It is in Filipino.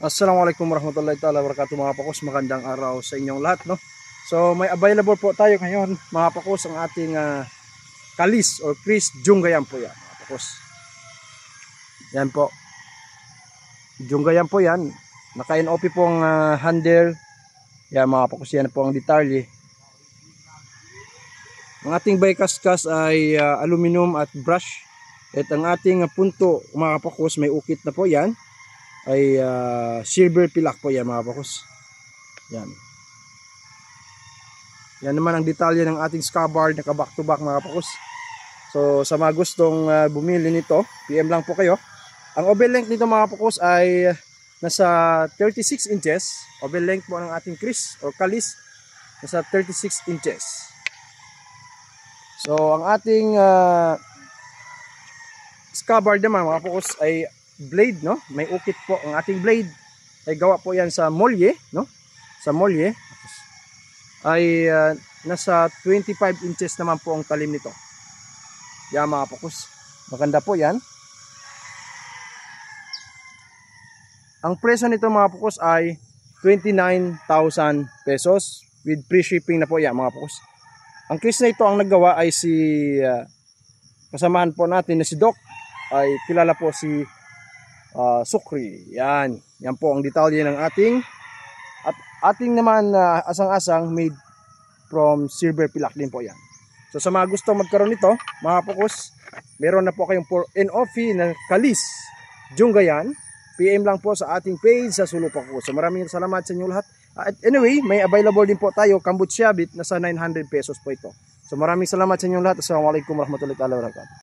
Assalamualaikum warahmatullahi taala wabarakatuh mga pakos, magandang araw sa inyong lahat, no? So may available po tayo ngayon mga pakos, ang ating kalis or Chris Junggayan po yan mga pakos. Yan po, Junggayan po yan, naka-NOP po ang handle. Yan mga pakos, yan po ang detalye. Ang ating bycascas ay aluminum at brush. At ang ating punto mga pakos, may ukit na po yan, ay silver pilak po yan mga pakos. Yan. Yan naman ang detalye ng ating scabbard, naka back to back mga pakos. So sa mga gustong bumili nito, PM lang po kayo. Ang oval length nito mga pakos ay nasa 36 inches. Oval length po ng ating Chris or kalis, nasa 36 inches. So ang ating scabbard naman mga pakos ay blade, no? May ukit po ang ating blade. Ay gawa po yan sa molye, no? Sa molye ay nasa 25 inches naman po ang talim nito. Yan mga pakos, maganda po yan. Ang presyo nito mga pakos ay 29,000 pesos with free shipping na po yan mga pakos. Ang Chris na ito ang naggawa ay si kasamahan po natin na si Doc, ay kilala po si Sukri. Yan po ang detalye ng ating at ating naman asang-asang made from silver pilak din po yan. So sa mga gusto magkaroon nito mga pakos, meron na po kayong NOP na kalis Junggayan. PM lang po sa ating page sa Sulu Pakos. So maraming salamat sa inyo lahat. At anyway, may available din po tayo Cambodia bit, nasa 900 pesos po ito. So maraming salamat sa inyo lahat. Assalamualaikum warahmatullahi wabarakatuh.